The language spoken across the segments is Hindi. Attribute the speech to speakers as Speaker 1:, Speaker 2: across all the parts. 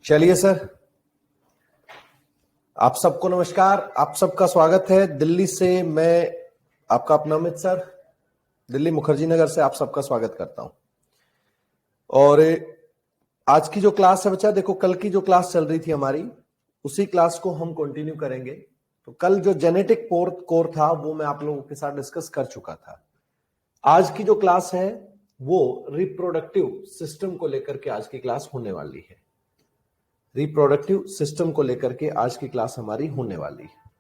Speaker 1: चलिए सर, आप सबको नमस्कार। आप सबका स्वागत है। दिल्ली से मैं आपका अपना अमित सर, दिल्ली मुखर्जी नगर से आप सबका स्वागत करता हूं। और आज की जो क्लास है बच्चा, देखो कल की जो क्लास चल रही थी हमारी, उसी क्लास को हम कंटिन्यू करेंगे। तो कल जो जेनेटिक कोर था वो मैं आप लोगों के साथ डिस्कस कर चुका था। आज की जो क्लास है वो रिप्रोडक्टिव सिस्टम को लेकर के आज की क्लास होने वाली है। रिप्रोडक्टिव सिस्टम को लेकर के आज की क्लास हमारी होने वाली है।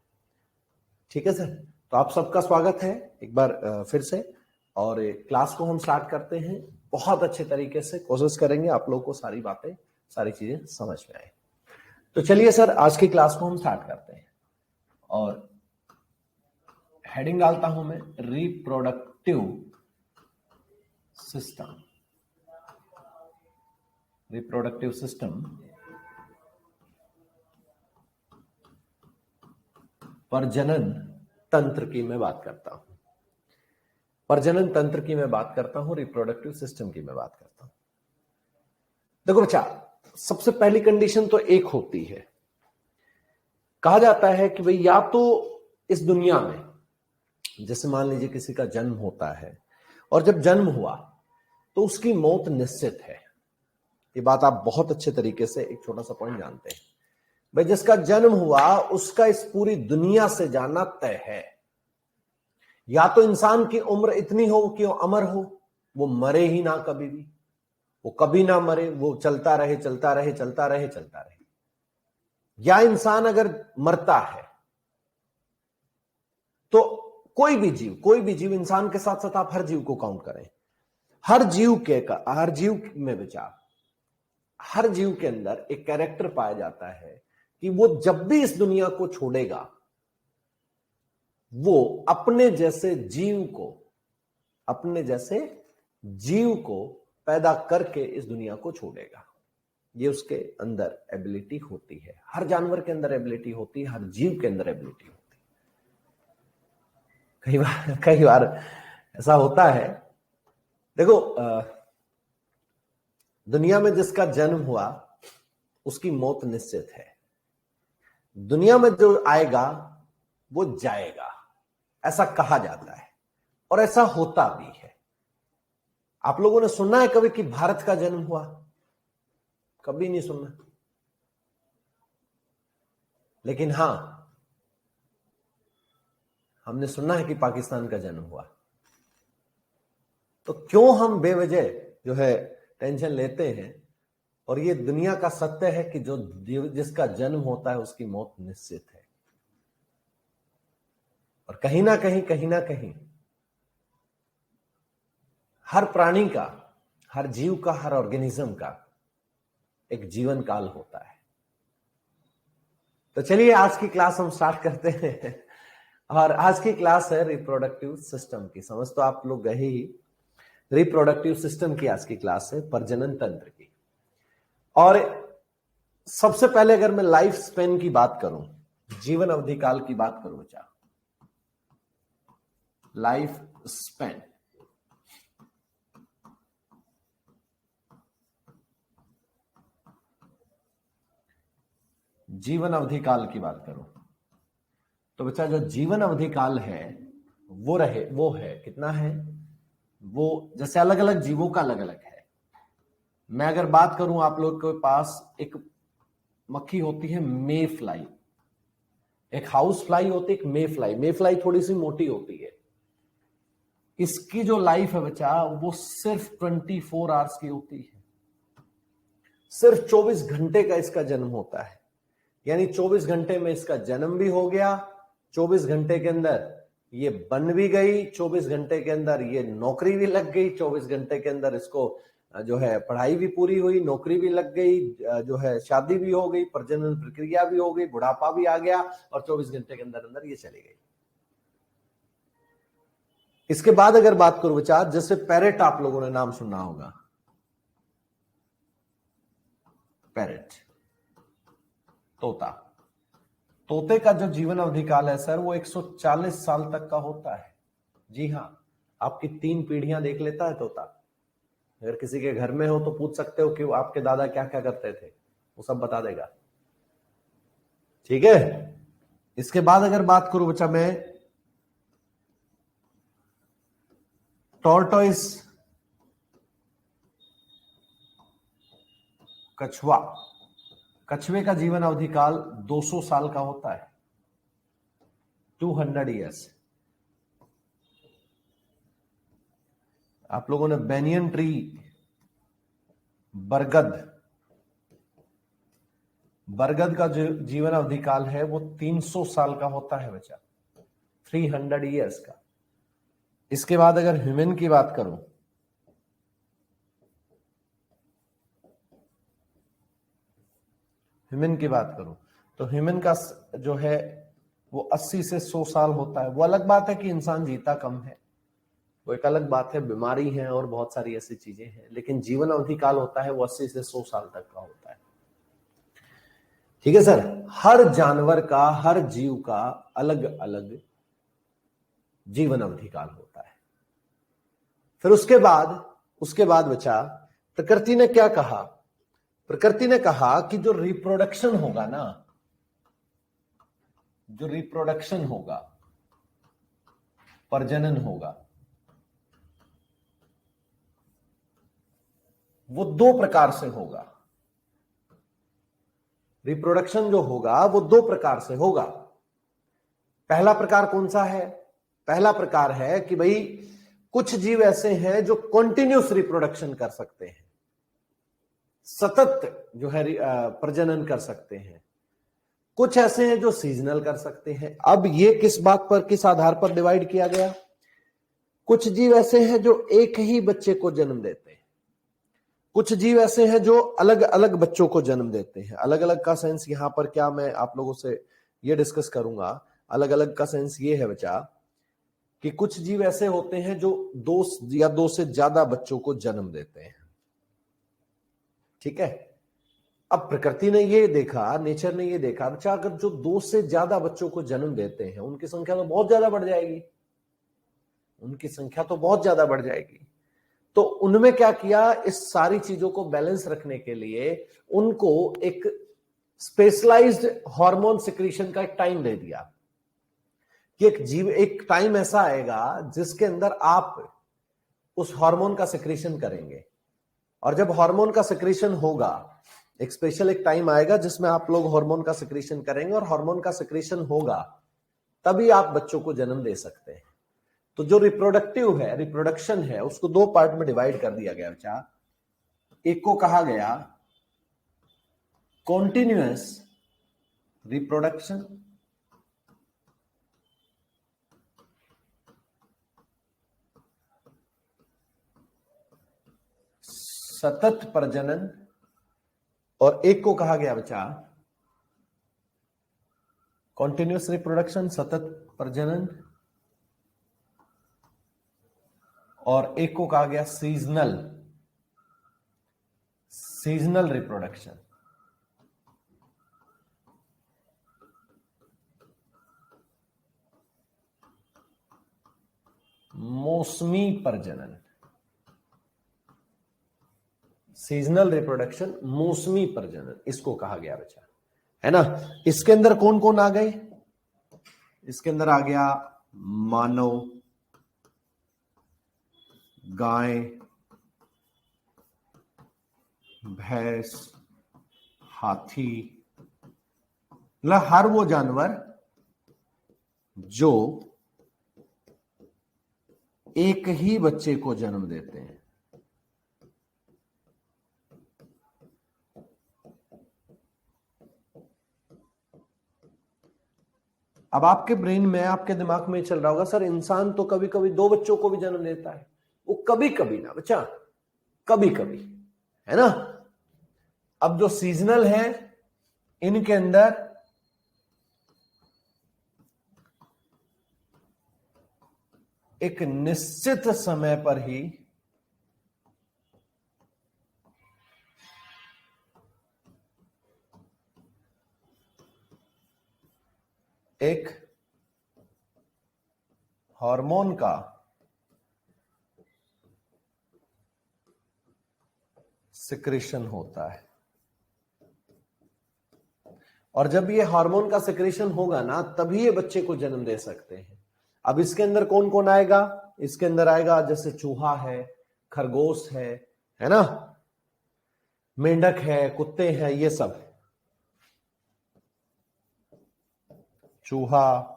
Speaker 1: ठीक है सर, तो आप सबका स्वागत है एक बार फिर से। और क्लास को हम स्टार्ट करते हैं। बहुत अच्छे तरीके से कोशिश करेंगे आप लोगों को सारी बातें, सारी चीजें समझ में आए। तो चलिए सर, आज की क्लास को हम स्टार्ट करते हैं। और हेडिंग डालता हूं मैं, रिप्रोडक्टिव सिस्टम। रिप्रोडक्टिव सिस्टम, प्रजनन तंत्र की मैं बात करता हूं। प्रजनन तंत्र की मैं बात करता हूं, रिप्रोडक्टिव सिस्टम की मैं बात करता हूं। देखो बच्चा, सबसे पहली कंडीशन तो एक होती है, कहा जाता है कि भाई या तो इस दुनिया में, जैसे मान लीजिए किसी का जन्म होता है और जब जन्म हुआ तो उसकी मौत निश्चित है। ये बात आप बहुत अच्छे तरीके से एक छोटा सा पॉइंट जानते हैं। भाई जिसका जन्म हुआ उसका इस पूरी दुनिया से जाना तय है। या तो इंसान की उम्र इतनी हो कि वो अमर हो, वो मरे ही ना कभी भी, वो कभी ना मरे, वो चलता रहे चलता रहे चलता रहे चलता रहे। या इंसान अगर मरता है तो कोई भी जीव, इंसान के साथ साथ आप हर जीव को काउंट करें, हर जीव में विचार, हर जीव के अंदर एक कैरेक्टर पाया जाता है कि वो जब भी इस दुनिया को छोड़ेगा वो अपने जैसे जीव को पैदा करके इस दुनिया को छोड़ेगा। ये उसके अंदर एबिलिटी होती है। हर जानवर के अंदर एबिलिटी होती है, हर जीव के अंदर एबिलिटी होती है। कई बार ऐसा होता है। देखो, दुनिया में जिसका जन्म हुआ उसकी मौत निश्चित है। दुनिया में जो आएगा वो जाएगा, ऐसा कहा जाता है और ऐसा होता भी है। आप लोगों ने सुना है कभी कि भारत का जन्म हुआ? कभी नहीं सुना। लेकिन हां, हमने सुना है कि पाकिस्तान का जन्म हुआ। तो क्यों हम बेवजह जो है टेंशन लेते हैं? और ये दुनिया का सत्य है कि जिसका जन्म होता है उसकी मौत निश्चित है। और कहीं ना कहीं हर प्राणी का, हर जीव का, हर ऑर्गेनिज्म का एक जीवन काल होता है। तो चलिए आज की क्लास हम स्टार्ट करते हैं। और आज की क्लास है रिप्रोडक्टिव सिस्टम की। समझ तो आप लोग गए ही। रिप्रोडक्टिव सिस्टम की आज की क्लास है, प्रजनन तंत्र की। और सबसे पहले अगर मैं लाइफ स्पेन की बात करूं, जीवन अवधि काल की बात करूं बच्चा, लाइफ स्पेन, जीवन अवधि काल की बात करूं तो बच्चा जो जीवन अवधि काल है वो है कितना है? वो जैसे अलग अलग जीवों का अलग अलग है। मैं अगर बात करूं, आप लोग के पास एक मक्खी होती है मे फ्लाई, एक हाउस फ्लाई होती है, एक मे फ्लाई। मे फ्लाई थोड़ी सी मोटी होती है। इसकी जो लाइफ है बच्चा वो सिर्फ 24 आवर्स की होती है। सिर्फ 24 घंटे का इसका जन्म होता है। यानी 24 घंटे में इसका जन्म भी हो गया, 24 घंटे के अंदर ये बन भी गई, 24 घंटे के अंदर ये नौकरी भी लग गई, 24 घंटे के अंदर इसको जो है पढ़ाई भी पूरी हुई, नौकरी भी लग गई, जो है शादी भी हो गई, प्रजनन प्रक्रिया भी हो गई, बुढ़ापा भी आ गया और 24 घंटे के अंदर अंदर ये चली गई। इसके बाद अगर बात करूं बच्चा, जैसे पैरेट, आप लोगों ने नाम सुना होगा, पैरेट, तोता। तोते का जो जीवन अवधि काल है सर वो 140 साल तक का होता है। जी हां, आपकी 3 पीढ़ियां देख लेता है तोता। अगर किसी के घर में हो तो पूछ सकते हो कि आपके दादा क्या क्या करते थे। वो सब बता देगा। ठीक है, इसके बाद अगर बात करूं बच्चा मैं टॉर्टोइस कछुआ, कछुए का जीवन अवधि काल 200 साल का होता है, 200 ईयर्स। आप लोगों ने बेनियन ट्री, बरगद का जो जीवन अवधि काल है वो 300 साल का होता है बच्चा, 300 ईयर्स का। इसके बाद अगर ह्यूमन की बात करूं, तो ह्यूमन का जो है वो 80 से 100 साल होता है। वो अलग बात है कि इंसान जीता कम है, वो एक अलग बात है, बीमारी है और बहुत सारी ऐसी चीजें हैं, लेकिन जीवन अवधि काल होता है वो 80 से 100 साल तक का होता है। ठीक है सर, हर जानवर का, हर जीव का अलग अलग जीवन अवधि काल होता है। फिर उसके बाद बचा प्रकृति ने क्या कहा? प्रकृति ने कहा कि जो रिप्रोडक्शन होगा ना, जो रिप्रोडक्शन होगा, प्रजनन होगा, वो 2 प्रकार से होगा। रिप्रोडक्शन जो होगा वो 2 प्रकार से होगा। पहला प्रकार कौन सा है? पहला प्रकार है कि भाई कुछ जीव ऐसे हैं जो कॉन्टिन्यूस रिप्रोडक्शन कर सकते हैं, सतत जो है प्रजनन कर सकते हैं। कुछ ऐसे हैं जो सीजनल कर सकते हैं। अब ये किस बात पर, किस आधार पर डिवाइड किया गया? कुछ जीव ऐसे हैं जो एक ही बच्चे को जन्म देते हैं, कुछ जीव ऐसे हैं जो अलग अलग बच्चों को जन्म देते हैं। अलग अलग का सेंस यहां पर क्या मैं आप लोगों से ये डिस्कस करूंगा। अलग अलग का सेंस ये है बच्चा कि कुछ जीव ऐसे होते हैं जो 2 या 2 से ज्यादा बच्चों को जन्म देते हैं। ठीक है, अब प्रकृति ने ये देखा, नेचर ने ये देखा बच्चा, अगर जो 2 से ज्यादा बच्चों को जन्म देते हैं उनकी संख्या तो बहुत ज्यादा बढ़ जाएगी, उनकी संख्या तो बहुत ज्यादा बढ़ जाएगी। तो उनमें क्या किया, इस सारी चीजों को बैलेंस रखने के लिए उनको एक स्पेशलाइज्ड हार्मोन सिक्रीशन का एक टाइम दे दिया कि एक टाइम ऐसा आएगा जिसके अंदर आप उस हार्मोन का सिक्रीशन करेंगे। और जब हार्मोन का सिक्रीशन होगा, एक स्पेशल एक टाइम आएगा जिसमें आप लोग हार्मोन का सिक्रीशन करेंगे, और हार्मोन का सिक्रीशन होगा तभी आप बच्चों को जन्म दे सकते हैं। तो जो रिप्रोडक्शन है उसको 2 पार्ट में डिवाइड कर दिया गया बच्चा। एक को कहा गया कॉन्टिन्यूअस रिप्रोडक्शन, सतत प्रजनन, और एक को कहा गया बच्चा कॉन्टिन्यूअस रिप्रोडक्शन, सतत प्रजनन, और एक को कहा गया सीजनल रिप्रोडक्शन। मौसमी प्रजनन, सीजनल रिप्रोडक्शन, मौसमी प्रजनन, इसको कहा गया बच्चा, है ना। इसके अंदर कौन कौन आ गए? इसके अंदर आ गया मानव, गाय, भैंस, हाथी, मतलब हर वो जानवर जो एक ही बच्चे को जन्म देते हैं। अब आपके ब्रेन में, आपके दिमाग में चल रहा होगा सर इंसान तो कभी कभी 2 बच्चों को भी जन्म देता है। वो कभी कभी ना बच्चा, कभी कभी, है ना। अब जो सीजनल है इनके अंदर एक निश्चित समय पर ही एक हार्मोन का सिक्रेशन होता है। और जब ये हार्मोन का सिक्रेशन होगा ना, तभी ये बच्चे को जन्म दे सकते हैं। अब इसके अंदर कौन कौन आएगा? इसके अंदर आएगा जैसे चूहा है, खरगोश है ना, मेंढक है, कुत्ते हैं, ये सब। चूहा,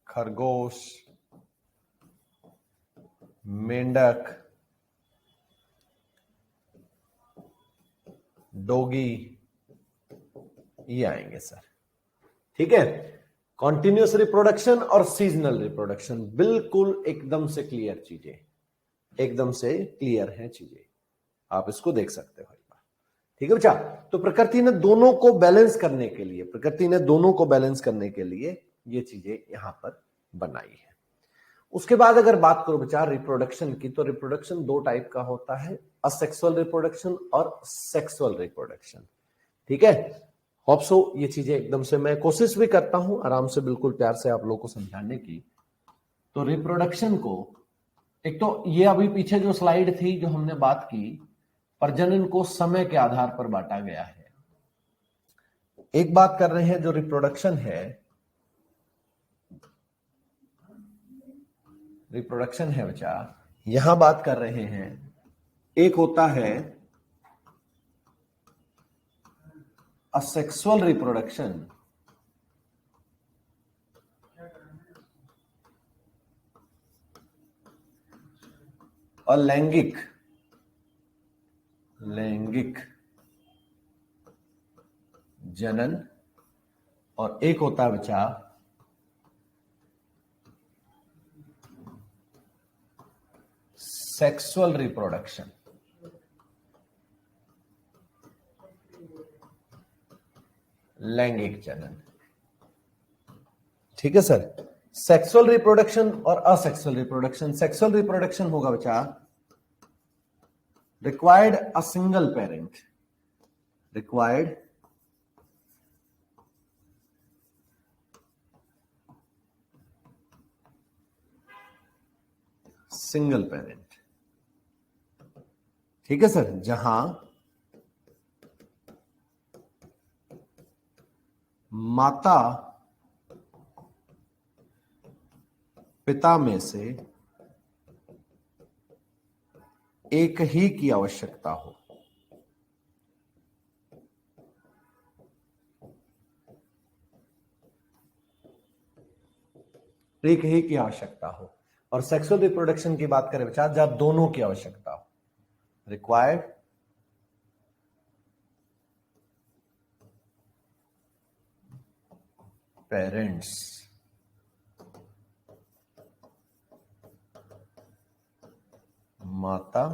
Speaker 1: खरगोश, मेंढक, डोगी, ये आएंगे सर। ठीक है, कॉन्टिन्यूस रिप्रोडक्शन और सीजनल रिप्रोडक्शन, बिल्कुल एकदम से क्लियर चीजें, एकदम से क्लियर हैं चीजें, आप इसको देख सकते हो एक बार। ठीक है बच्चा, तो प्रकृति ने दोनों को बैलेंस करने के लिए, प्रकृति ने दोनों को बैलेंस करने के लिए ये चीजें यहां पर बनाई है। उसके बाद अगर बात करो बच्चा रिप्रोडक्शन की, तो रिप्रोडक्शन दो टाइप का होता है, असेक्सुअल रिप्रोडक्शन और सेक्सुअल रिप्रोडक्शन। ठीक है, होप सो ये चीजें एकदम से मैं कोशिश भी करता हूं आराम से बिल्कुल प्यार से आप लोगों को समझाने की। तो रिप्रोडक्शन को, एक तो ये अभी पीछे जो स्लाइड थी जो हमने बात की, प्रजनन को समय के आधार पर बांटा गया है। एक बात कर रहे हैं जो रिप्रोडक्शन है, रिप्रोडक्शन है बच्चा, यहां बात कर रहे हैं, एक होता है असेक्सुअल रिप्रोडक्शन और लैंगिक जनन, और एक होता है बच्चा सेक्सुअल रिप्रोडक्शन। लैंगिक जनन। ठीक है सर, सेक्सुअल रिप्रोडक्शन और असेक्सुअल रिप्रोडक्शन। सेक्सुअल रिप्रोडक्शन होगा बच्चा required a single parent, required single parent. ठीक है सर, जहां माता पिता में से एक ही की आवश्यकता हो। एक ही की आवश्यकता हो। और सेक्सुअल रिप्रोडक्शन की बात करें बच्चा, जहां दोनों की आवश्यकता हो, रिक्वायर्ड पेरेंट्स, माता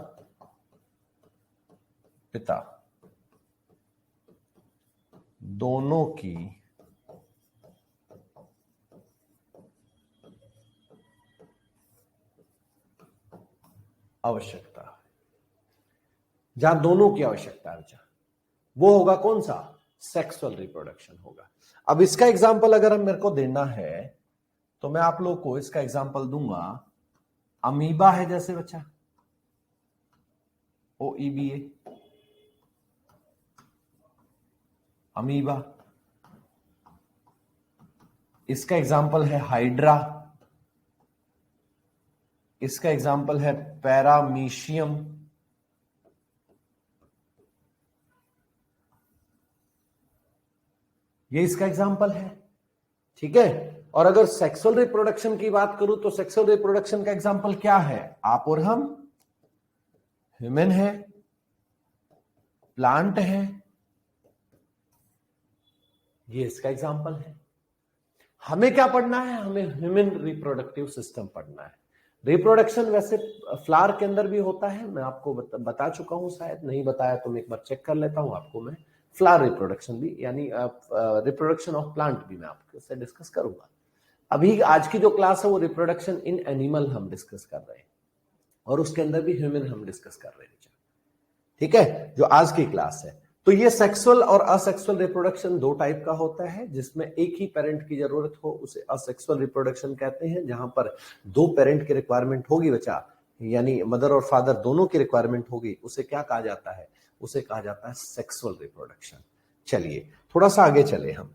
Speaker 1: पिता दोनों की आवश्यकता है। जहां दोनों की आवश्यकता है बच्चा, वो होगा कौन सा? सेक्सुअल रिप्रोडक्शन होगा। अब इसका एग्जाम्पल अगर हम मेरे को देना है तो मैं आप लोग को इसका एग्जाम्पल दूंगा, अमीबा है जैसे बच्चा, OEBA, अमीबा। इसका एग्जाम्पल है हाइड्रा, इसका एग्जाम्पल है पैरामीशियम, ये इसका एग्जाम्पल है। ठीक है, और अगर सेक्सुअल रिप्रोडक्शन की बात करूं तो सेक्सुअल रिप्रोडक्शन का एग्जाम्पल क्या है? आप और हम, ह्यूमन है, प्लांट है, ये इसका एग्जाम्पल है। हमें क्या पढ़ना है? हमें ह्यूमन रिप्रोडक्टिव सिस्टम पढ़ना है। रिप्रोडक्शन वैसे फ्लावर के अंदर भी होता है, मैं आपको बता चुका हूं, शायद नहीं बताया तो मैं एक बार चेक कर लेता हूं आपको। मैं फ्लावर रिप्रोडक्शन भी, यानी रिप्रोडक्शन ऑफ प्लांट भी मैं आपसे डिस्कस करूंगा। अभी आज की जो क्लास है वो रिप्रोडक्शन इन एनिमल हम डिस्कस कर रहे हैं, और उसके अंदर भी ह्यूमन हम डिस्कस कर रहे हैं। ठीक है, जो आज की क्लास है। तो ये सेक्सुअल और असेक्सुअल रिप्रोडक्शन दो टाइप का होता है, जिसमें एक ही पेरेंट की जरूरत हो उसे असेक्सुअल रिप्रोडक्शन कहते हैं। जहां पर दो पेरेंट की रिक्वायरमेंट होगी बच्चा, यानी मदर और फादर दोनों की रिक्वायरमेंट होगी, उसे क्या कहा जाता है? उसे कहा जाता है सेक्सुअल रिप्रोडक्शन। चलिए थोड़ा सा आगे चले, हम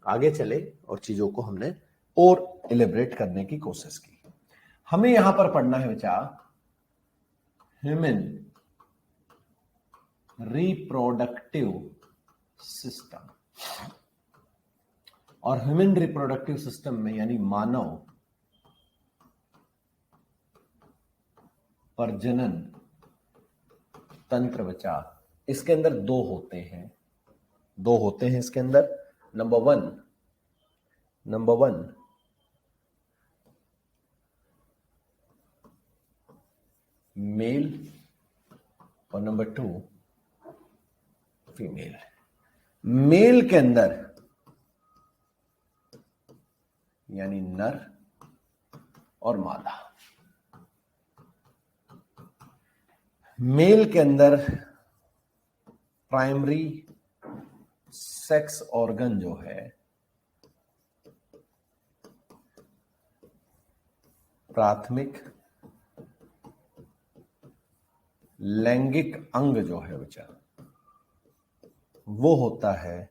Speaker 1: आगे चले और चीजों को हमने और इलेबरेट करने की कोशिश की। हमें यहां पर पढ़ना है बच्चा ह्यूमन रिप्रोडक्टिव सिस्टम। और ह्यूमन रिप्रोडक्टिव सिस्टम में यानी मानव प्रजनन तंत्र बचा, इसके अंदर दो होते हैं इसके अंदर। नंबर वन मेल और नंबर 2 फीमेल। मेल के अंदर यानी नर और मादा। मेल के अंदर प्राइमरी सेक्स ऑर्गन जो है, प्राथमिक लैंगिक अंग जो है बच्चा, वो होता है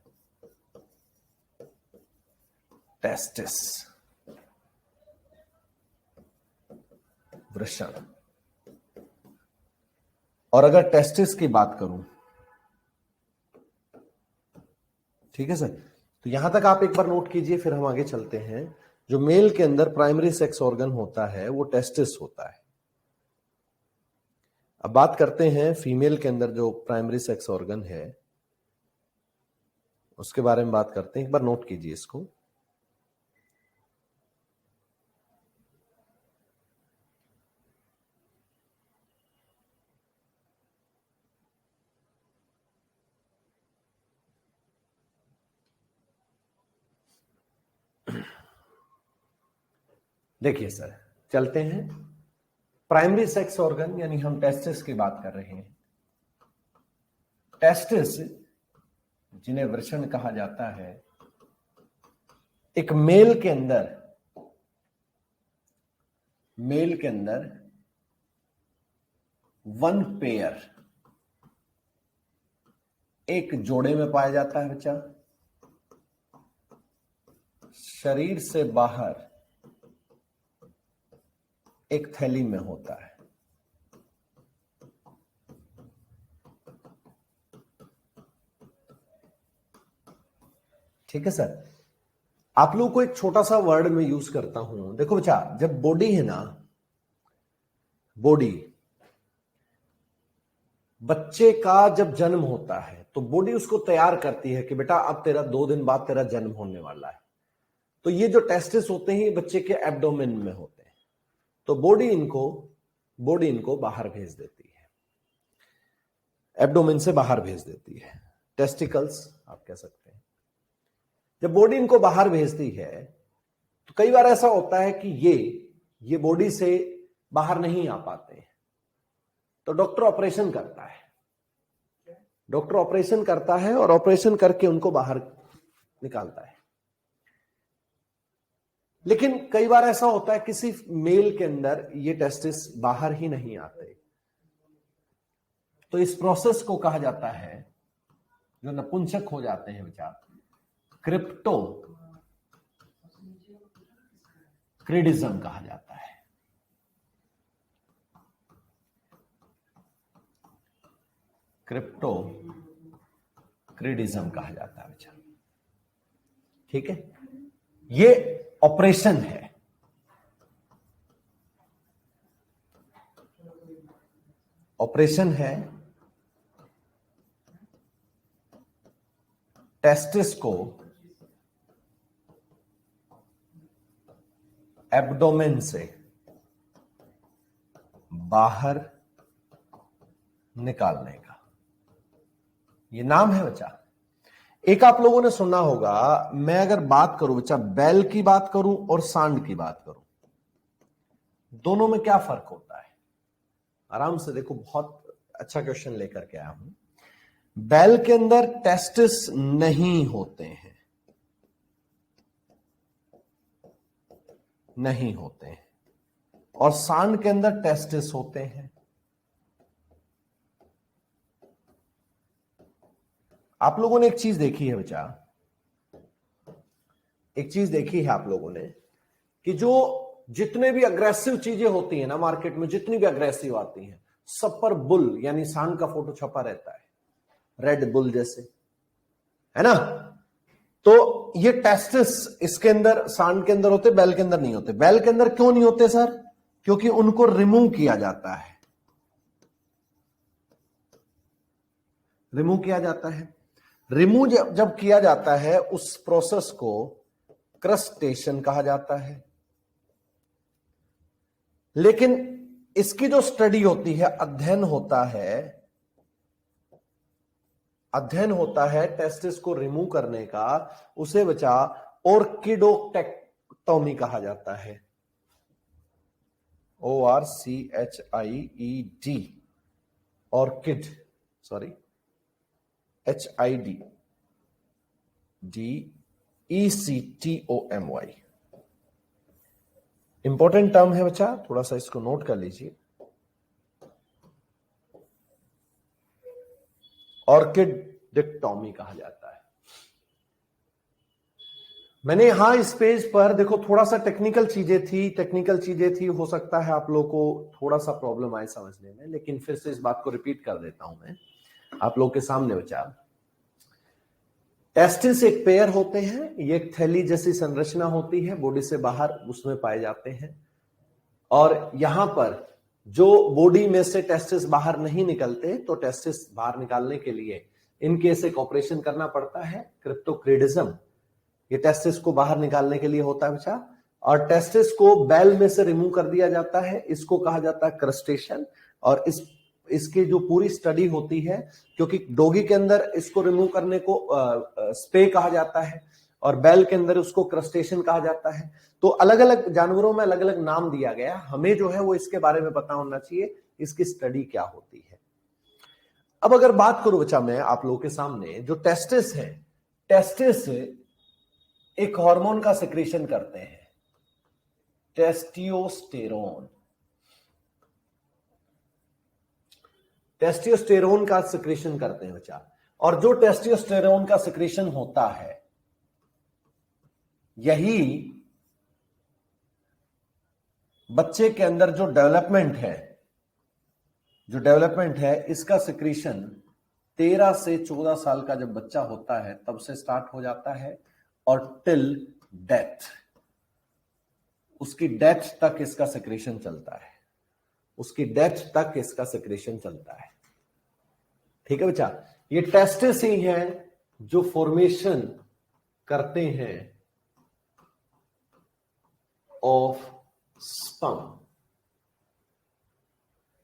Speaker 1: टेस्टिस, वृषण। और अगर टेस्टिस की बात करूं, ठीक है सर, तो यहां तक आप एक बार नोट कीजिए, फिर हम आगे चलते हैं। जो मेल के अंदर प्राइमरी सेक्स ऑर्गन होता है वो टेस्टिस होता है। अब बात करते हैं फीमेल के अंदर जो प्राइमरी सेक्स ऑर्गन है उसके बारे में बात करते हैं। एक बार नोट कीजिए इसको। देखिए सर, चलते हैं। प्राइमरी सेक्स ऑर्गन यानी हम टेस्टिस की बात कर रहे हैं। टेस्टिस जिन्हें वृषण कहा जाता है, एक मेल के अंदर वन पेयर, एक जोड़े में पाया जाता है बच्चा। शरीर से बाहर एक थैली में होता है। ठीक है सर। आप लोगों को एक छोटा सा वर्ड में यूज करता हूं। देखो बच्चा, जब बॉडी है ना, बॉडी, बच्चे का जब जन्म होता है तो बॉडी उसको तैयार करती है कि बेटा अब तेरा 2 दिन बाद तेरा जन्म होने वाला है। तो ये जो टेस्टिस होते हैं बच्चे के एब्डोमेन में होते हैं। तो बॉडी इनको बाहर भेज देती है, एब्डोमेन से बाहर भेज देती है। टेस्टिकल्स आप कह सकते हैं। जब बॉडी इनको बाहर भेजती है तो कई बार ऐसा होता है कि ये बॉडी से बाहर नहीं आ पाते हैं, तो डॉक्टर ऑपरेशन करता है और ऑपरेशन करके उनको बाहर निकालता है। लेकिन कई बार ऐसा होता है किसी मेल के अंदर ये टेस्टिस बाहर ही नहीं आते, तो इस प्रोसेस को कहा जाता है, जो नपुंसक हो जाते हैं बेचारे, क्रिप्टोक्रिडिज्म कहा जाता है। क्रिप्टोक्रिडिज्म कहा जाता है बेचारा। ठीक है, ये ऑपरेशन है। टेस्टिस को एब्डोमेन से बाहर निकालने का, ये नाम है बच्चा। एक आप लोगों ने सुना होगा, मैं अगर बात करूं बच्चा, बैल की बात करूं और सांड की बात करूं, दोनों में क्या फर्क होता है? आराम से देखो, बहुत अच्छा क्वेश्चन लेकर के आया हूं। बैल के अंदर टेस्टिस नहीं होते हैं, और सांड के अंदर टेस्टिस होते हैं। आप लोगों ने एक चीज देखी है बच्चा, एक चीज देखी है आप लोगों ने कि जो जितने भी अग्रेसिव चीजें होती है ना मार्केट में, जितनी भी अग्रेसिव आती हैं, सब पर बुल यानी सांड का फोटो छपा रहता है, रेड बुल जैसे, है ना। तो ये टेस्टिस इसके अंदर, सांड के अंदर होते, बैल के अंदर नहीं होते। बैल के अंदर क्यों नहीं होते सर? क्योंकि उनको रिमूव किया जाता है, रिमूव किया जाता है। रिमूव जब किया जाता है उस प्रोसेस को क्रस्टेशन कहा जाता है। लेकिन इसकी जो स्टडी होती है, अध्ययन होता है टेस्टिस को रिमूव करने का, उसे बचा ऑर्किडोटेक्टोमी कहा जाता है। ORCHIED, orchid, sorry HID DECTOMY। Important term है बच्चा, थोड़ा सा इसको नोट कर लीजिए। ऑर्किडेक्टोमी कहा जाता है। मैंने यहां इस पेज पर देखो, थोड़ा सा टेक्निकल चीजें थी, हो सकता है आप लोगों को थोड़ा सा प्रॉब्लम आए समझने में, लेकिन फिर से इस बात को रिपीट कर देता हूं मैं आप लोगों के सामने बच्चा। टेस्टिस एक पेयर होते हैं, ये एक थैली जैसी संरचना होती है, बॉडी से बाहर उसमें पाए जाते हैं। और यहां पर जो बॉडी में से टेस्टिस बाहर नहीं निकलते, तो टेस्टिस बाहर निकालने के लिए इनके से एक ऑपरेशन करना पड़ता है, क्रिप्टोक्रेडिज्म। ये टेस्टिस को बाहर निकालने के लिए होता है बच्चा। और टेस्टिस को बैल में से रिमूव कर दिया जाता है, इसको कहा जाता है क्रस्टेशन। और इसकी जो पूरी स्टडी होती है, क्योंकि डॉगी के अंदर इसको रिमूव करने को स्पे कहा जाता है और बैल के अंदर उसको क्रस्टेशन कहा जाता है। तो अलग अलग जानवरों में अलग अलग नाम दिया गया, हमें जो है वो इसके बारे में पता होना चाहिए, इसकी स्टडी क्या होती है। अब अगर बात करूं बच्चा मैं आप लोगों के सामने, जो टेस्टिस है, टेस्टिस एक हार्मोन का सिक्रीशन करते हैं, टेस्टियोस्टेरोन। टेस्टियोस्टेरोन का सिक्रीशन करते हैं बच्चा। और जो टेस्टियोस्टेरोन का सिक्रीशन होता है, यही बच्चे के अंदर जो डेवलपमेंट है, इसका सिक्रीशन 13 से 14 साल का जब बच्चा होता है तब से स्टार्ट हो जाता है, और टिल डेथ, उसकी डेथ तक इसका सिक्रीशन चलता है, ठीक है बच्चा। ये टेस्टिस ही हैं जो फॉर्मेशन करते हैं ऑफ स्पर्म,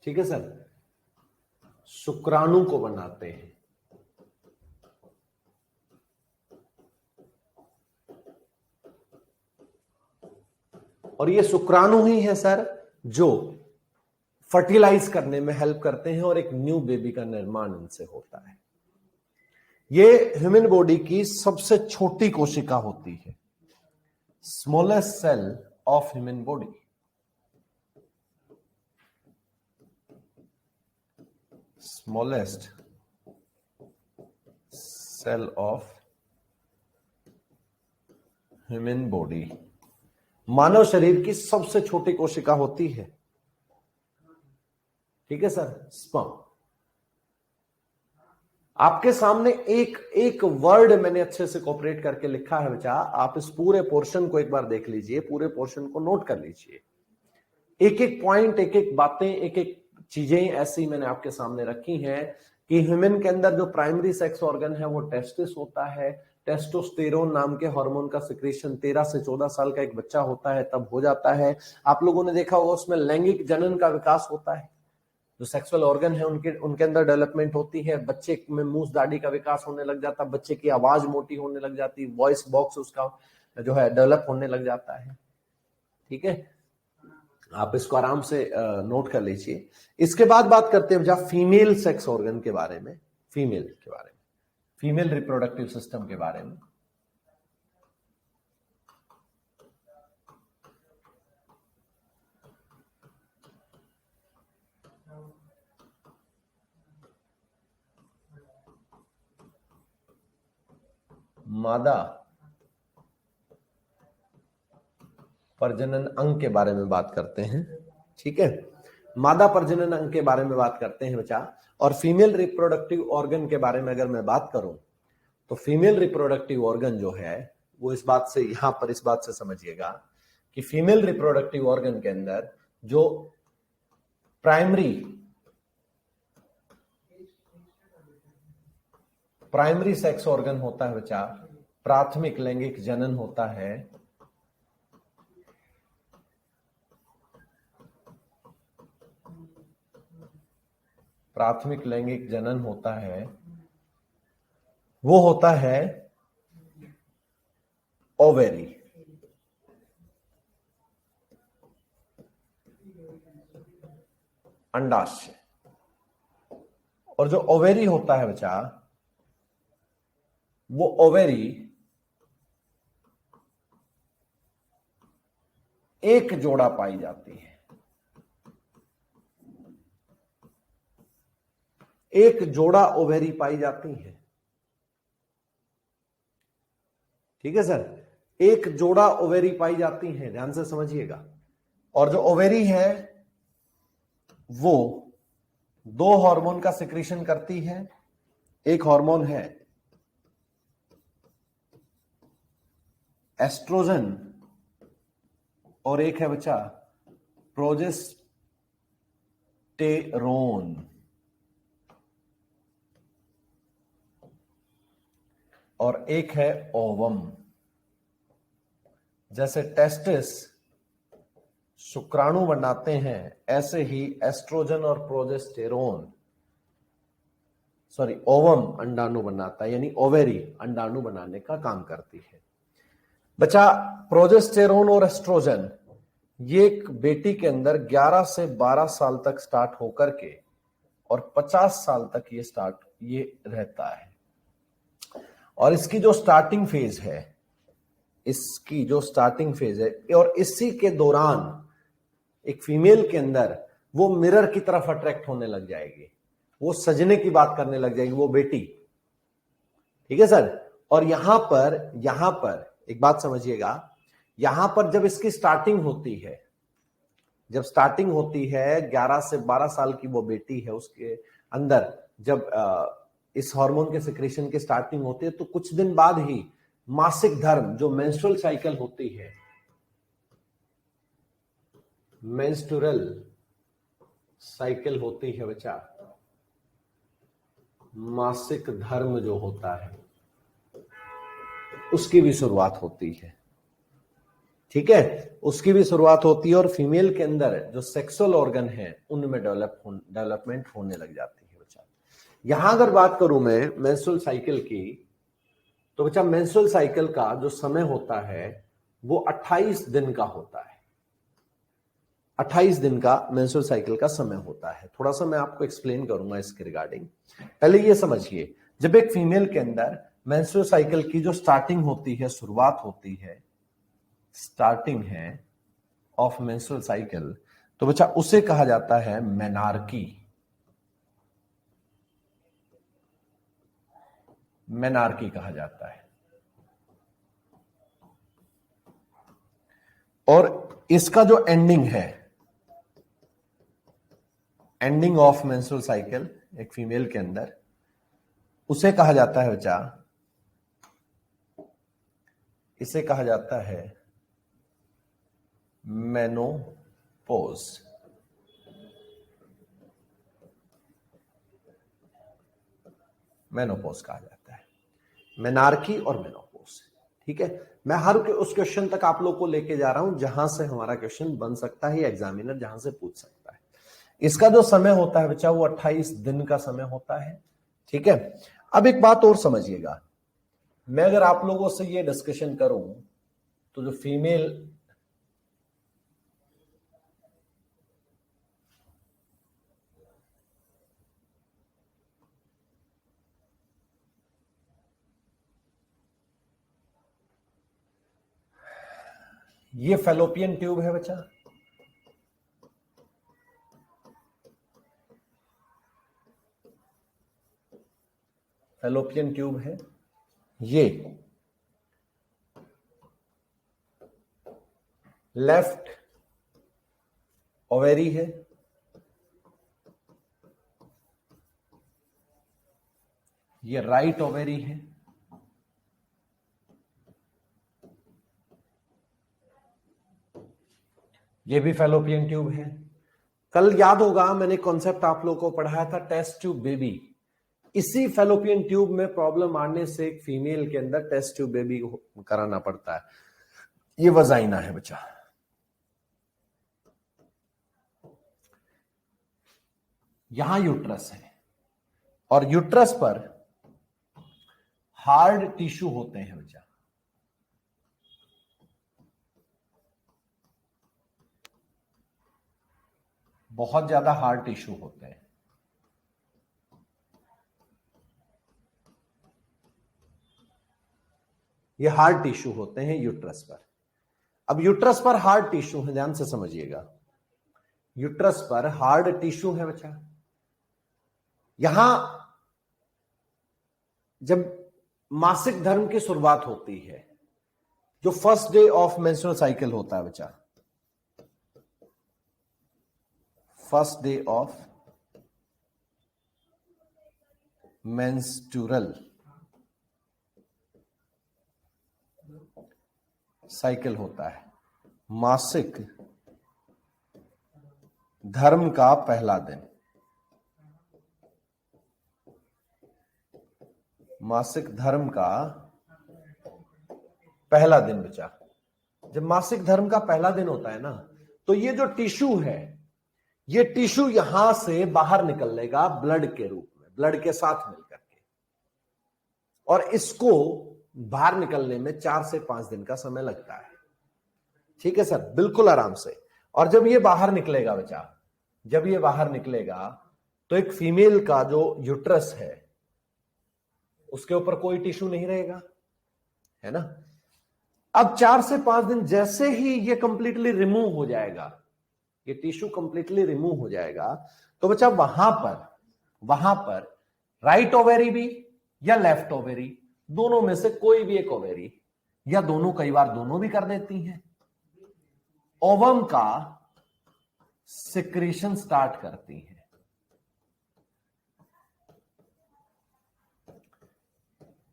Speaker 1: ठीक है सर, शुक्राणु को बनाते हैं। और ये शुक्राणु ही है सर जो फर्टिलाइज करने में हेल्प करते हैं और एक न्यू बेबी का निर्माण इनसे होता है। ये ह्यूमन बॉडी की सबसे छोटी कोशिका होती है, smallest cell of human body. Smallest cell of human body, मानव शरीर की सबसे छोटी कोशिका होती है, ठीक है सर, स्पर्म। आपके सामने एक वर्ड मैंने अच्छे से कोऑपरेट करके लिखा है बच्चा, आप इस पूरे पोर्शन को एक बार देख लीजिए, पूरे पोर्शन को नोट कर लीजिए। एक एक पॉइंट, एक एक बातें, एक एक चीजें ऐसी मैंने आपके सामने रखी हैं कि ह्यूमन के अंदर जो प्राइमरी सेक्स ऑर्गन है वो टेस्टिस होता है। टेस्टोस्टेरोन नाम के हार्मोन का सिक्रीशन 13 से 14 साल का एक बच्चा होता है तब हो जाता है। आप लोगों ने देखा होगा उसमें लैंगिक जनन का विकास होता है, जो सेक्सुअल ऑर्गन है उनके अंदर डेवलपमेंट होती है। बच्चे में मूछ दाढ़ी का विकास होने लग जाता है, बच्चे की आवाज मोटी होने लग जाती है, वॉइस बॉक्स उसका जो है डेवलप होने लग जाता है, ठीक है। आप इसको आराम से नोट कर लीजिए। इसके बाद बात करते हैं जब फीमेल सेक्स ऑर्गन के बारे में, फीमेल रिप्रोडक्टिव सिस्टम के बारे में। मादा प्रजनन अंग के बारे में बात करते हैं। ठीक है, मादा प्रजनन अंग के बारे में बात करते हैं बच्चा। और फीमेल रिप्रोडक्टिव ऑर्गन के बारे में अगर मैं बात करूं तो फीमेल रिप्रोडक्टिव ऑर्गन जो है वो इस बात से, यहां पर इस बात से समझिएगा कि फीमेल रिप्रोडक्टिव ऑर्गन के अंदर जो प्राइमरी सेक्स ऑर्गन होता है बच्चा, प्राथमिक लैंगिक जनन होता है, प्राथमिक लैंगिक जनन होता है, वो होता है ओवेरी। अंडाशय। और जो ओवेरी होता है बच्चा, वो ओवेरी एक जोड़ा पाई जाती है, एक जोड़ा ओवेरी पाई जाती है। ठीक है सर, एक जोड़ा ओवेरी पाई जाती है, ध्यान से समझिएगा। और जो ओवेरी है वो दो हार्मोन का सिक्रीशन करती है। एक हार्मोन है एस्ट्रोजन और एक है बच्चा प्रोजेस्टेरोन। और एक है ओवम। जैसे टेस्टिस शुक्राणु बनाते हैं, ऐसे ही एस्ट्रोजन और प्रोजेस्टेरोन, ओवम अंडाणु बनाता है, यानी ओवेरी अंडाणु बनाने का काम करती है। बच्चा, प्रोजेस्टेरोन और एस्ट्रोजन ये एक बेटी के अंदर 11 से 12 साल तक स्टार्ट होकर के और 50 साल तक ये रहता है। और इसकी जो स्टार्टिंग फेज है, और इसी के दौरान एक फीमेल के अंदर वो मिरर की तरफ अट्रैक्ट होने लग जाएगी, वो सजने की बात करने लग जाएगी, वो बेटी। ठीक है सर। और यहां पर एक बात समझिएगा, यहां पर जब इसकी स्टार्टिंग होती है, 11 से 12 साल की वो बेटी है, उसके अंदर जब इस हार्मोन के सिक्रेशन की स्टार्टिंग होती है, तो कुछ दिन बाद ही मासिक धर्म, जो मेंस्ट्रुअल साइकिल होती है, मेंस्ट्रुअल साइकिल होती है बच्चा, मासिक धर्म जो होता है, उसकी भी शुरुआत होती है। ठीक है, उसकी भी शुरुआत होती है। और फीमेल के अंदर जो सेक्सुअल ऑर्गन है उनमें डेवलपमेंट होने लग जाती है बच्चा। यहां अगर बात करूं मैं मेंस्ट्रुअल साइकिल की, तो बच्चा मेंस्ट्रुअल साइकिल का जो समय होता है वो 28 दिन का होता है। 28 दिन का मेंस्ट्रुअल साइकिल का समय होता है। थोड़ा सा मैं आपको एक्सप्लेन करूंगा इसके रिगार्डिंग। पहले ये समझिए, जब एक फीमेल के अंदर मेंस्ट्रुअल साइकिल की जो स्टार्टिंग होती है, शुरुआत होती है, स्टार्टिंग है ऑफ मेंस्ट्रुअल साइकिल, तो बच्चा उसे कहा जाता है मेनार्की। मेनार्की कहा जाता है। और इसका जो एंडिंग है, एंडिंग ऑफ मेंस्ट्रुअल साइकिल एक फीमेल के अंदर, उसे कहा जाता है बच्चा, इसे कहा जाता है मेनोपॉज। मेनोपॉज कहा जाता है, मेनार्की और मेनोपॉज। ठीक है, मैं हर उस क्वेश्चन तक आप लोग को लेके जा रहा हूं जहां से हमारा क्वेश्चन बन सकता है, एग्जामिनर जहां से पूछ सकता है। इसका जो समय होता है बच्चा वो 28 दिन का समय होता है। ठीक है, अब एक बात और समझिएगा, मैं अगर आप लोगों से ये डिस्कशन करूं तो जो फीमेल ये फैलोपियन ट्यूब है बच्चा, फैलोपियन ट्यूब है ये। लेफ्ट ओवेरी है, ये राइट ओवेरी है, ये भी फैलोपियन ट्यूब है। कल याद होगा मैंने कॉन्सेप्ट आप लोगों को पढ़ाया था टेस्ट ट्यूब बेबी। इसी फैलोपियन ट्यूब में प्रॉब्लम आने से एक फीमेल के अंदर टेस्ट ट्यूब बेबी कराना पड़ता है। ये वजाइना है बच्चा, यहां यूट्रस है और यूट्रस पर हार्ड टिश्यू होते हैं बच्चा। बहुत ज्यादा हार्ड टिश्यू होते हैं। ये हार्ड टिश्यू होते हैं यूट्रस पर। अब यूट्रस पर हार्ड टिश्यू है, ध्यान से समझिएगा। यूट्रस पर हार्ड टिश्यू है बच्चा। यहां जब मासिक धर्म की शुरुआत होती है, जो first day of menstrual cycle होता है बच्चा, first day of menstrual cycle होता है, मासिक धर्म का पहला दिन। मासिक धर्म का पहला दिन बचा। जब मासिक धर्म का पहला दिन होता है ना, तो ये जो टिश्यू है, ये टिश्यू यहां से बाहर निकलेगा ब्लड के रूप में, ब्लड के साथ मिलकर के, और इसको बाहर निकलने में 4 से 5 दिन का समय लगता है। ठीक है सर, बिल्कुल आराम से। और जब ये बाहर निकलेगा बच्चा, जब ये बाहर निकलेगा तो एक फीमेल का जो यूट्रस है उसके ऊपर कोई टिश्यू नहीं रहेगा, है ना। अब 4 से 5 दिन जैसे ही ये कंप्लीटली रिमूव हो जाएगा, ये टिश्यू कंप्लीटली रिमूव हो जाएगा, तो बच्चा वहां पर राइट ओवेरी भी या लेफ्ट ओवेरी, दोनों में से कोई भी एक ओवेरी या दोनों, कई बार दोनों भी कर देती हैं, ओवम का सिक्रीशन स्टार्ट करती है।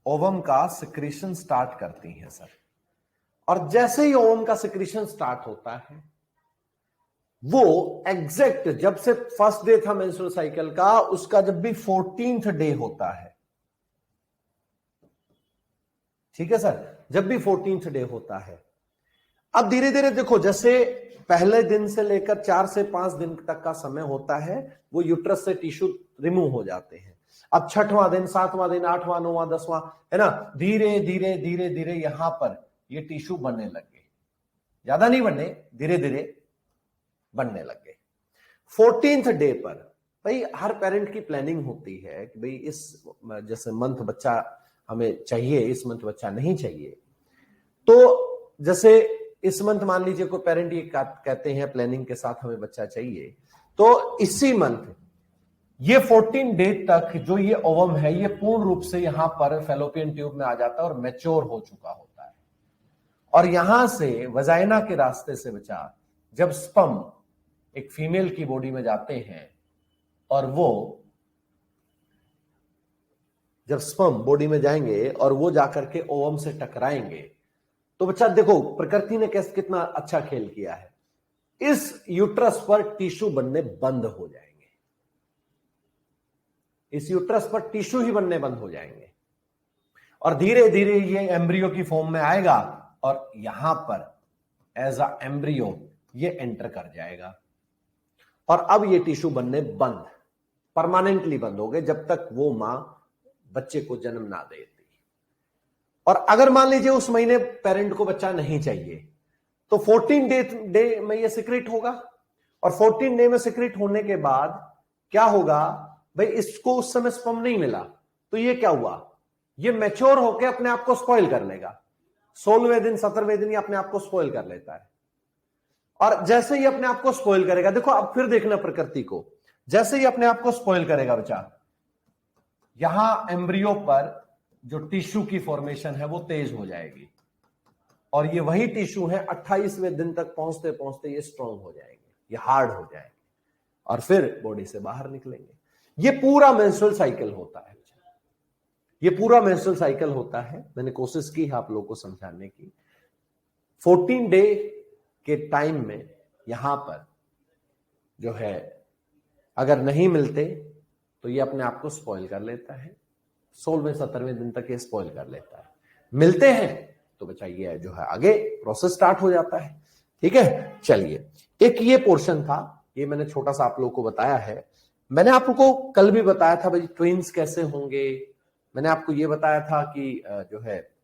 Speaker 1: ओवम का सिक्रीशन स्टार्ट करती है सर। और जैसे ही ओवम का सिक्रीशन स्टार्ट होता है, वो एग्जैक्ट जब से फर्स्ट डे था मेंस्ट्रुअल साइकिल का, उसका जब भी 14th डे होता है, ठीक है सर, जब भी 14th डे होता है, अब धीरे धीरे देखो, जैसे पहले दिन से लेकर 4 से 5 दिन तक का समय होता है, वो यूट्रस से टिश्यू रिमूव हो जाते हैं। अब 6वां दिन, 7वां दिन, 8वां, 9वां, 10वां, है ना, धीरे धीरे धीरे धीरे यहां पर ये टिश्यू बनने लगे। ज्यादा नहीं बनने, धीरे धीरे बनने लगे। 14th डे पर भाई हर पेरेंट की प्लानिंग होती है कि भाई इस जैसे मंथ बच्चा हमें चाहिए, इस मंथ बच्चा नहीं चाहिए। तो जैसे इस मंथ मान लीजिए कोई पेरेंट ये कहते हैं प्लानिंग के साथ हमें बच्चा चाहिए, तो इसी मंथ ये 14 डे तक जो ये ओवम है, ये पूर्ण रूप से यहां पर फैलोपियन ट्यूब में आ जाता है और मैच्योर हो चुका होता है। और यहां से वजाइना के रास्ते से बच्चा जब स्पर्म एक फीमेल की बॉडी में जाते हैं, और वो जब स्पर्म बॉडी में जाएंगे और वो जाकर के ओवम से टकराएंगे, तो बच्चा देखो प्रकृति ने कैसे कितना अच्छा खेल किया है। इस यूट्रस पर टिश्यू बनने बंद हो जाएंगे, इस यूट्रस पर टिश्यू ही बनने बंद हो जाएंगे, और धीरे धीरे ये एम्ब्रियो की फॉर्म में आएगा और यहां पर एज अ एम्ब्रियो ये एंटर कर जाएगा। और अब ये टिश्यू बनने बंद, परमानेंटली बंद हो गए, जब तक वो मां बच्चे को जन्म ना देती। और अगर मान लीजिए उस महीने पेरेंट को बच्चा नहीं चाहिए, तो 14 डे में ये सिक्रेट होगा, और 14 डे में सिक्रेट होने के बाद क्या होगा भाई, इसको उस समय स्पर्म नहीं मिला, तो ये क्या हुआ, ये मैच्योर होकर अपने आप को स्पॉइल कर लेगा। 16वें दिन, 17वें दिन ये अपने आप को स्पॉइल कर लेता है। और जैसे ही अपने आप को स्पॉइल करेगा, देखो अब फिर देखना प्रकृति को, जैसे ही अपने आप को स्पॉइल करेगा बच्चा, यहां एम्ब्रियो पर जो टिश्यू की फॉर्मेशन है वो तेज हो जाएगी। और ये वही टिश्यू है 28वें दिन तक पहुंचते पहुंचते ये स्ट्रांग हो जाएंगे, ये हार्ड हो जाएंगे और फिर बॉडी से बाहर निकलेंगे। ये पूरा मेंस्ट्रुअल साइकिल होता है, ये पूरा मेंस्ट्रुअल साइकिल होता है। मैंने कोशिश की है आप लोगों को समझाने की। 14 डे के टाइम में यहां पर जो है अगर नहीं मिलते तो ये अपने आप को स्पॉइल कर लेता है, 16वें 17वें दिन तक ये स्पॉइल कर लेता है। मिलते हैं तो बच्चा ये जो है आगे प्रोसेस स्टार्ट हो जाता है। ठीक है, चलिए एक ये पोर्शन था, ये मैंने छोटा सा आप लोगों को बताया है। मैंने आपको कल भी बताया था भाई ट्विंस कैसे होंगे, मैंने आपको ये बताया था कि जो है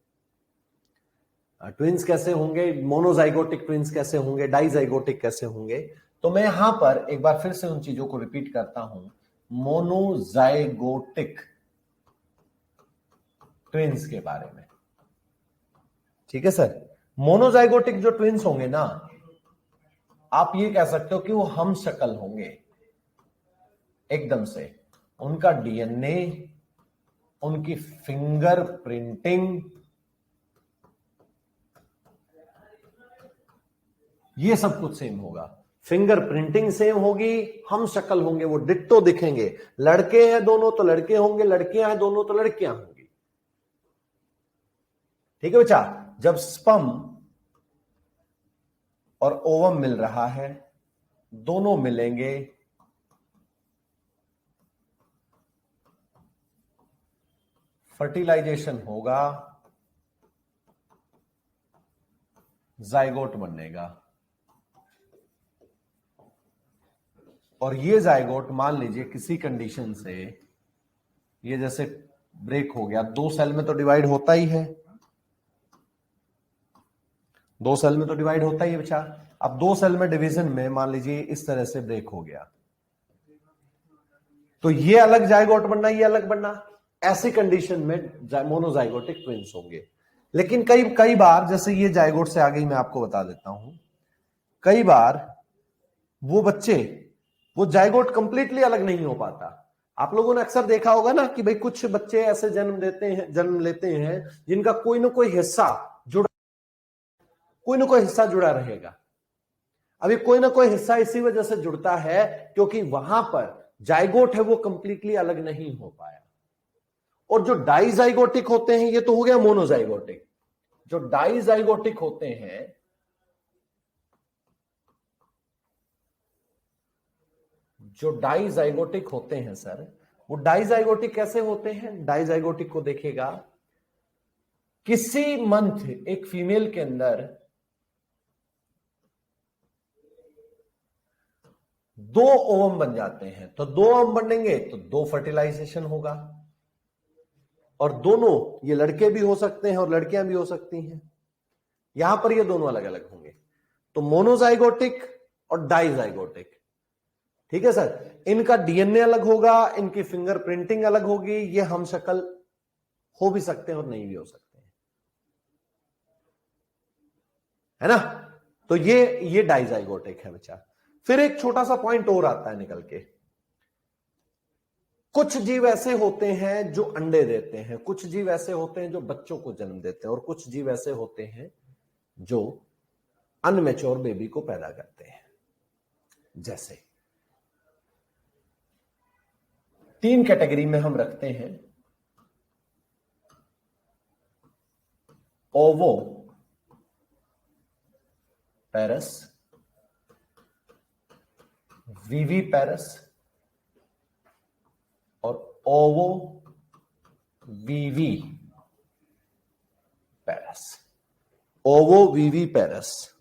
Speaker 1: ट्विंस कैसे होंगे, मोनोजाइगोटिक ट्विंस कैसे होंगे, डाइजाइगोटिक कैसे होंगे। तो मैं यहां पर एक बार फिर से उन चीजों को रिपीट करता हूं। मोनोजाइगोटिक ट्विंस के बारे में, ठीक है सर। मोनोजाइगोटिक जो ट्विंस होंगे ना, आप ये कह सकते हो कि वो हम शक्ल होंगे एकदम से। उनका डीएनए, उनकी फिंगर प्रिंटिंग, ये सब कुछ सेम होगा। फिंगर प्रिंटिंग सेम होगी, हम शक्ल होंगे, वो डिट्टो दिखेंगे। लड़के हैं दोनों तो लड़के होंगे, लड़कियां हैं दोनों तो लड़कियां होंगी। ठीक है बच्चा, जब स्पर्म और ओवम मिल रहा है, दोनों मिलेंगे, फर्टिलाइजेशन होगा, जाइगोट बनेगा। और ये जाइगोट मान लीजिए किसी कंडीशन से ये जैसे ब्रेक हो गया, 2 सेल में तो डिवाइड होता ही है, 2 सेल में तो डिवाइड होता ही है बच्चा। अब 2 सेल में डिवीजन में मान लीजिए इस तरह से ब्रेक हो गया, तो ये अलग जाइगोट बनना, ये अलग बनना। ऐसी कंडीशन में मोनोजाइगोटिक ट्विंस होंगे। लेकिन कई कई बार, जैसे ये जाइगोट से आगे ही मैं आपको बता देता हूं, कई बार वो बच्चे, वो जाइगोट कंप्लीटली अलग नहीं हो पाता। आप लोगों ने अक्सर देखा होगा ना कि भाई कुछ बच्चे ऐसे जन्म लेते हैं जिनका कोई ना कोई हिस्सा जुड़ा रहेगा। अभी कोई ना कोई हिस्सा इसी वजह से जुड़ता है क्योंकि वहां पर जाइगोट है वो कंप्लीटली अलग नहीं हो पाया। और जो डाइजाइगोटिक होते हैं, ये तो हो गया मोनोजाइगोटिक। जो डाइजाइगोटिक होते हैं, जो डाइजाइगोटिक होते हैं सर, वो डाइजाइगोटिक कैसे होते हैं? डाइजाइगोटिक को देखिएगा, किसी मंथ एक फीमेल के अंदर 2 ओवम बन जाते हैं। तो 2 ओवम बनेंगे तो 2 फर्टिलाइजेशन होगा। और दोनों, ये लड़के भी हो सकते हैं और लड़कियां भी हो सकती हैं। यहां पर ये दोनों अलग अलग होंगे। तो मोनोजाइगोटिक और डाइजाइगोटिक, ठीक है सर। इनका डीएनए अलग होगा, इनकी फिंगर प्रिंटिंग अलग होगी, ये हम शक्ल हो भी सकते हैं और नहीं भी हो सकते हैं, है ना। तो ये डाइजाइगोटिक है बच्चा। फिर एक छोटा सा पॉइंट और आता है निकल के, कुछ जीव ऐसे होते हैं जो अंडे देते हैं, कुछ जीव ऐसे होते हैं जो बच्चों को जन्म देते हैं, और कुछ जीव ऐसे होते हैं जो अनमेच्योर बेबी को पैदा करते हैं। जैसे 3 कैटेगरी में हम रखते हैं, ओवो पैरस, वीवी पैरस और ओवो वीवी पैरस। ओवो वीवी पैरस,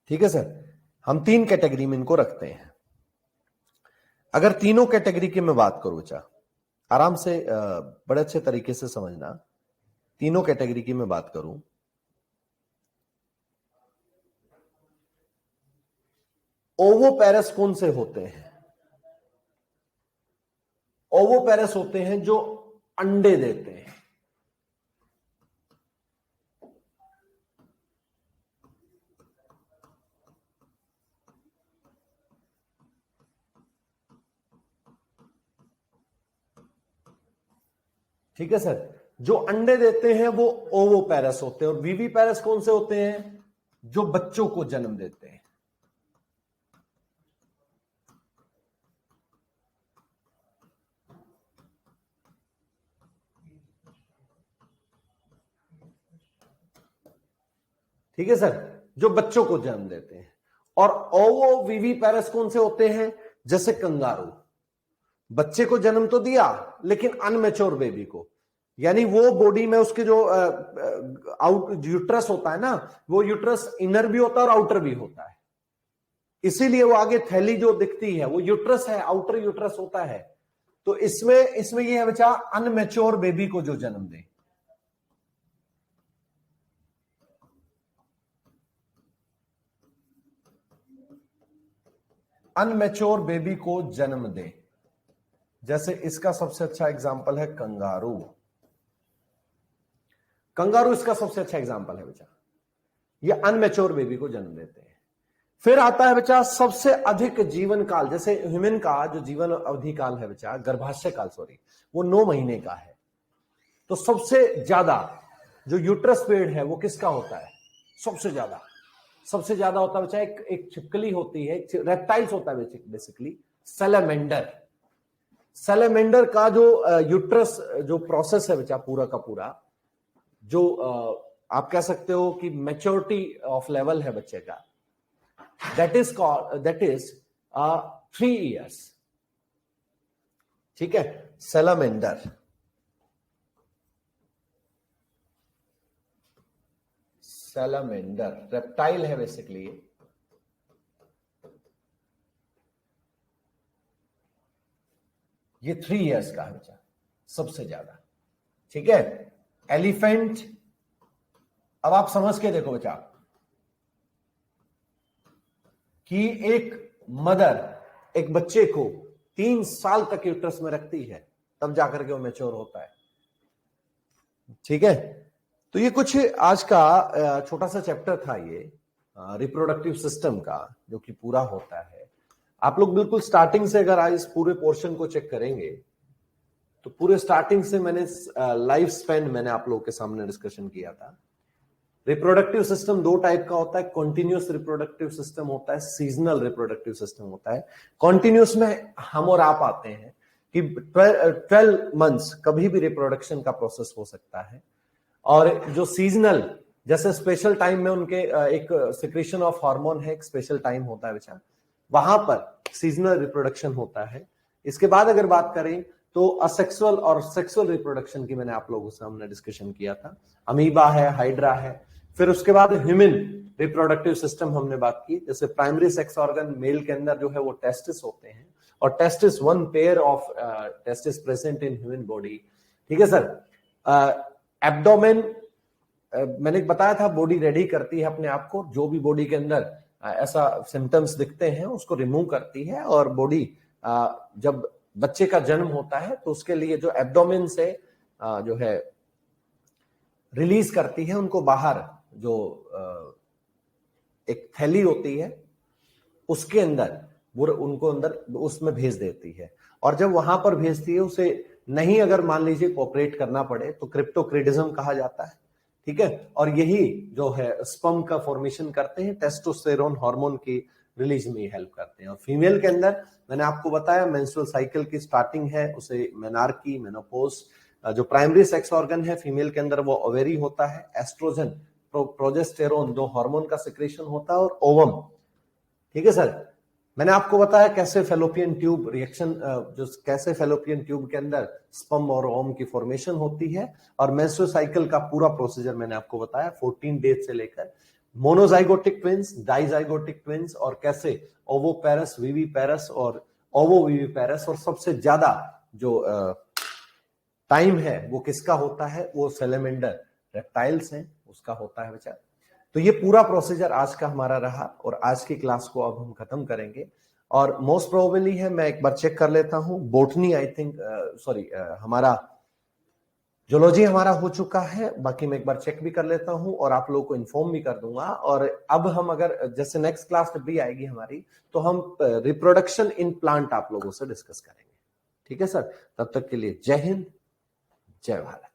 Speaker 1: ठीक है सर। हम 3 कैटेगरी में इनको रखते हैं। अगर तीनों कैटेगरी की मैं बात करूं, बच्चा आराम से बड़े अच्छे तरीके से समझना, तीनों कैटेगरी की मैं बात करूं, ओवो पैरस कौन से होते हैं? ओवो पैरस होते हैं जो अंडे देते हैं। ठीक है सर। जो अंडे देते हैं वो ओवोपेरस होते हैं, और विविपेरस कौन से होते हैं? जो बच्चों को जन्म देते हैं। ठीक है सर, जो बच्चों को जन्म देते हैं। और ओवो विविपेरस कौन से होते हैं? जैसे कंगारू, बच्चे को जन्म तो दिया लेकिन अनमेच्योर बेबी को, यानी वो बॉडी में उसके जो आउट यूट्रस होता है ना, वो यूट्रस इनर भी होता है और आउटर भी होता है, इसीलिए वो आगे थैली जो दिखती है वो यूट्रस है, आउटर यूट्रस होता है। तो इसमें ये है बच्चा अनमेच्योर बेबी को जो जन्म दे। अनमेच्योर बेबी को जन्म दे, जैसे इसका सबसे अच्छा एग्जांपल है कंगारू। कंगारू इसका सबसे अच्छा एग्जांपल है बच्चा, ये अनमेच्योर बेबी को जन्म देते हैं। फिर आता है बच्चा सबसे अधिक जीवन काल, जैसे ह्यूमन का जो जीवन अवधि काल है बच्चा, गर्भाशय काल सॉरी, वो 9 महीने का है। तो सबसे ज्यादा जो यूट्रस पीरियड है वो किसका होता है? सबसे ज्यादा होता है बच्चा एक छिपकली होती है, रेप्टाइल्स होता है बेसिकली, सैलमेंडर। सैलमेंडर का जो यूट्रस जो प्रोसेस है बच्चा पूरा का पूरा, जो आप कह सकते हो कि मैच्योरिटी ऑफ लेवल है बच्चे का, दैट इज 3 years। ठीक है, सैलमेंडर। सैलमेंडर रेप्टाइल है बेसिकली, ये 3 years का है बच्चा सबसे ज्यादा। ठीक है, एलिफेंट, अब आप समझ के देखो बच्चा कि एक मदर एक बच्चे को 3 साल तक यूट्रस में रखती है, तब जाकर के वो मैच्योर होता है। ठीक है, तो ये कुछ आज का छोटा सा चैप्टर था ये रिप्रोडक्टिव सिस्टम का, जो कि पूरा होता है। आप लोग बिल्कुल स्टार्टिंग से अगर आज इस पूरे पोर्शन को चेक करेंगे तो पूरे स्टार्टिंग से मैंने लाइफ स्पैन मैंने आप लोगों के सामने डिस्कशन किया था। रिप्रोडक्टिव सिस्टम 2 टाइप का होता है, कॉन्टिन्यूअस रिप्रोडक्टिव सिस्टम होता है, सीजनल रिप्रोडक्टिव सिस्टम होता है। कॉन्टिन्यूअस में हम और आप आते हैं कि 12 मंथ्स कभी भी रिप्रोडक्शन का प्रोसेस हो सकता है। और जो सीजनल, जैसे स्पेशल टाइम में उनके एक सिक्रेशन ऑफ हार्मोन है, एक स्पेशल टाइम होता है बच्चा, वहां पर सीजनल रिप्रोडक्शन होता है। इसके बाद अगर बात करें तो असेक्सुअल और सेक्सुअल रिप्रोडक्शन की मैंने आप लोगों से हमने डिस्कशन किया था, अमीबा है, हाइड्रा है। फिर उसके बाद ह्यूमन रिप्रोडक्टिव सिस्टम हमने बात की, जैसे प्राइमरी सेक्स ऑर्गन मेल के अंदर जो है वो टेस्टिस होते हैं, और testis 1 pair of testis present in human body. ठीक है सर, एब्डोमेन मैंने बताया था बॉडी रेडी करती है अपने आप को, जो भी बॉडी के अंदर ऐसा सिम्टम्स दिखते हैं उसको रिमूव करती है, और बॉडी जब बच्चे का जन्म होता है तो उसके लिए जो एब्डोमेन से जो है रिलीज करती है उनको बाहर, जो एक थैली होती है उसके अंदर वो उनको अंदर उसमें भेज देती है। और जब वहां पर भेजती है उसे नहीं अगर मान लीजिए कोऑपरेट करना पड़े तो क्रिप्टोक्रिटिज्म कहा जाता है। ठीक है, और यही जो है स्पर्म का फॉर्मेशन करते हैं, टेस्टोस्टेरोन हार्मोन की रिलीज में हेल्प करते हैं। और फीमेल के अंदर मैंने आपको बताया मेंस्ट्रुअल साइकिल की स्टार्टिंग है, उसे मेनार्की, मेनोपॉज। जो प्राइमरी सेक्स ऑर्गन है फीमेल के अंदर वो ओवेरी होता है, एस्ट्रोजन, प्रोजेस्टेरोन जो हार्मोन का सिक्रेशन होता है, और ओवम। ठीक है सर, मैंने आपको बताया कैसे फेलोपियन ट्यूब रिएक्शन, जो कैसे फेलोपियन ट्यूब के अंदर स्पर्म और ओवम की फॉर्मेशन होती है, और मेंस्ट्रुअल साइकिल का पूरा प्रोसीजर मैंने आपको बताया 14 डेज से लेकर मोनोजाइगोटिक ट्विंस, डाइजाइगोटिक ट्विंस, और कैसे ओवोपेरस, विविपेरस और ओवोविविपेरस, और सबसे ज्यादा जो टाइम है वो किसका होता है, वो सैलमेंडर रेप्टाइल्स हैं उसका होता है बच्चा। तो ये पूरा प्रोसीजर आज का हमारा रहा, और आज की क्लास को अब हम खत्म करेंगे। और मोस्ट प्रोबेबली है, मैं एक बार चेक कर लेता हूं, बोटनी आई थिंक सॉरी हमारा जूलॉजी हमारा हो चुका है, बाकी मैं एक बार चेक भी कर लेता हूं और आप लोगों को इन्फॉर्म भी कर दूंगा। और अब हम अगर जैसे नेक्स्ट क्लास जब भी आएगी हमारी, तो हम रिप्रोडक्शन इन प्लांट आप लोगों से डिस्कस करेंगे। ठीक है सर, तब तक के लिए जय हिंद, जय भारत।